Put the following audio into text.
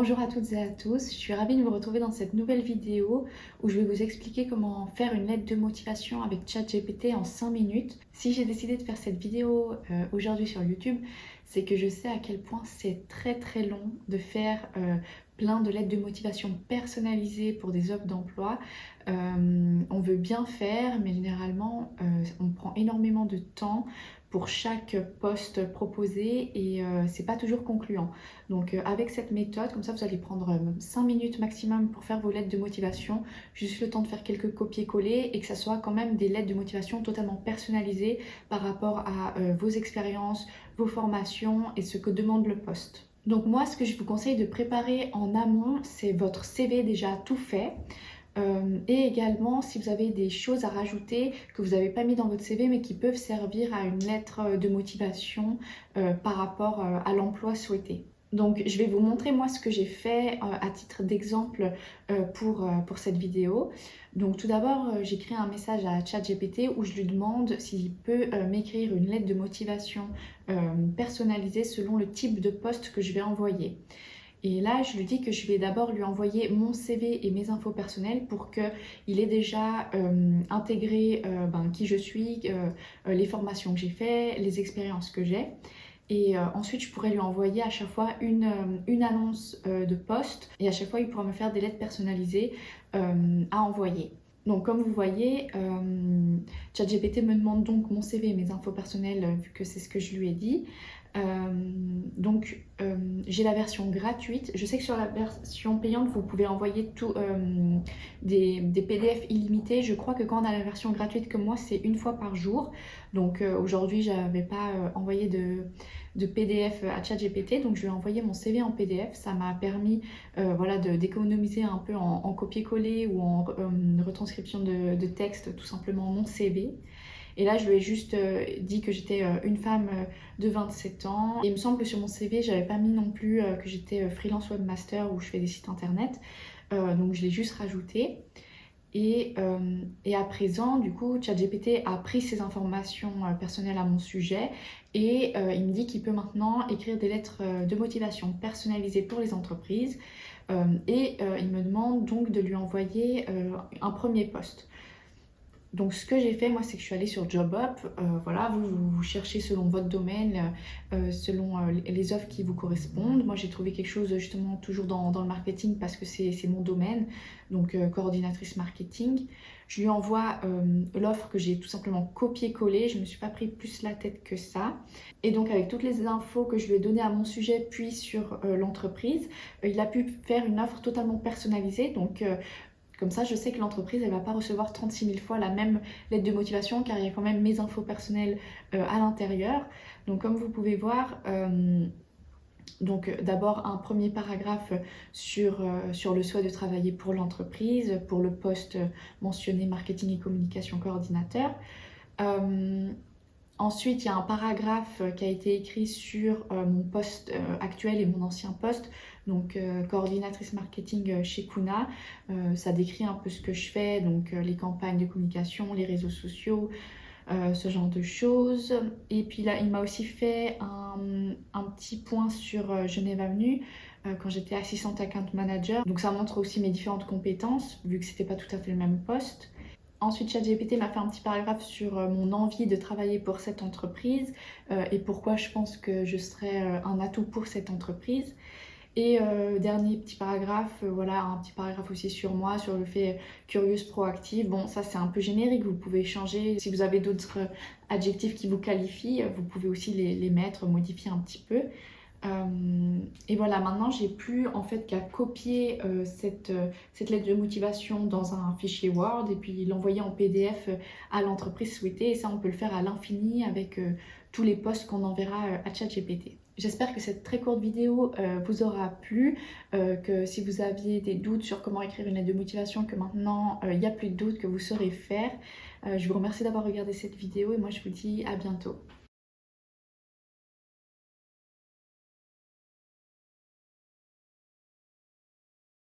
Bonjour à toutes et à tous, je suis ravie de vous retrouver dans cette nouvelle vidéo où je vais vous expliquer comment faire une lettre de motivation avec ChatGPT en 5 minutes. Si j'ai décidé de faire cette vidéo aujourd'hui sur YouTube, c'est que je sais à quel point c'est très long de faire plein de lettres de motivation personnalisées pour des offres d'emploi. On veut bien faire, mais généralement on prend énormément de temps pour chaque poste proposé et c'est pas toujours concluant. Donc avec cette méthode, comme ça vous allez prendre 5 minutes maximum pour faire vos lettres de motivation, juste le temps de faire quelques copier-coller et que ça soit quand même des lettres de motivation totalement personnalisées par rapport à vos expériences, vos formations et ce que demande le poste. Donc moi, ce que je vous conseille de préparer en amont, c'est votre CV déjà tout fait. Et également, si vous avez des choses à rajouter que vous n'avez pas mis dans votre CV mais qui peuvent servir à une lettre de motivation par rapport à l'emploi souhaité. Donc je vais vous montrer moi ce que j'ai fait à titre d'exemple pour cette vidéo. Donc tout d'abord j'ai créé un message à ChatGPT où je lui demande s'il peut m'écrire une lettre de motivation personnalisée selon le type de poste que je vais envoyer. Et là, je lui dis que je vais d'abord lui envoyer mon CV et mes infos personnelles pour qu'il ait déjà intégré qui je suis, les formations que j'ai faites, les expériences que j'ai. Et ensuite, je pourrais lui envoyer à chaque fois une annonce de poste et à chaque fois, il pourra me faire des lettres personnalisées à envoyer. Donc comme vous voyez, ChatGPT me demande donc mon CV et mes infos personnelles vu que c'est ce que je lui ai dit. J'ai la version gratuite. Je sais que sur la version payante, vous pouvez envoyer des PDF illimités. Je crois que quand on a la version gratuite comme moi, c'est une fois par jour. Donc aujourd'hui, je n'avais pas envoyé de PDF à ChatGPT, donc je lui ai envoyé mon CV en PDF. Ça m'a permis d'économiser un peu en copier-coller ou en retranscription de texte, tout simplement mon CV. Et là, je lui ai juste dit que j'étais une femme de 27 ans. Et il me semble que sur mon CV, j'avais pas mis non plus que j'étais freelance webmaster où je fais des sites internet. Donc je l'ai juste rajouté. Et à présent, du coup, ChatGPT a pris ces informations personnelles à mon sujet et il me dit qu'il peut maintenant écrire des lettres de motivation personnalisées pour les entreprises. Il me demande donc de lui envoyer un premier post. Donc ce que j'ai fait moi, c'est que je suis allée sur JobUp. Voilà, vous cherchez selon votre domaine, selon les offres qui vous correspondent. Moi j'ai trouvé quelque chose justement toujours dans le marketing parce que c'est mon domaine, donc coordinatrice marketing. Je lui envoie l'offre que j'ai tout simplement copié-collé, je ne me suis pas pris plus la tête que ça. Et donc avec toutes les infos que je lui ai données à mon sujet puis sur l'entreprise, il a pu faire une offre totalement personnalisée. Donc comme ça, je sais que l'entreprise, elle ne va pas recevoir 36 000 fois la même lettre de motivation car il y a quand même mes infos personnelles à l'intérieur. Donc comme vous pouvez voir, d'abord un premier paragraphe sur le souhait de travailler pour l'entreprise, pour le poste mentionné marketing et communication coordinateur. Ensuite, il y a un paragraphe qui a été écrit sur mon poste actuel et mon ancien poste, donc coordinatrice marketing chez Kuna. Ça décrit un peu ce que je fais, donc les campagnes de communication, les réseaux sociaux, ce genre de choses. Et puis là, il m'a aussi fait un petit point sur Genève Avenue quand j'étais assistante account manager. Donc ça montre aussi mes différentes compétences, vu que c'était pas tout à fait le même poste. Ensuite, ChatGPT m'a fait un petit paragraphe sur mon envie de travailler pour cette entreprise et pourquoi je pense que je serais un atout pour cette entreprise. Et dernier petit paragraphe, voilà, un petit paragraphe aussi sur moi, sur le fait curieuse, proactive. Bon, ça c'est un peu générique, vous pouvez changer. Si vous avez d'autres adjectifs qui vous qualifient, vous pouvez aussi les mettre, modifier un petit peu. Et voilà, maintenant j'ai plus en fait qu'à copier cette lettre de motivation dans un fichier Word et puis l'envoyer en PDF à l'entreprise souhaitée. Et ça, on peut le faire à l'infini avec tous les posts qu'on enverra à ChatGPT. J'espère que cette très courte vidéo vous aura plu, que si vous aviez des doutes sur comment écrire une lettre de motivation, que maintenant il n'y a plus de doutes, que vous saurez faire. Je vous remercie d'avoir regardé cette vidéo et moi je vous dis à bientôt.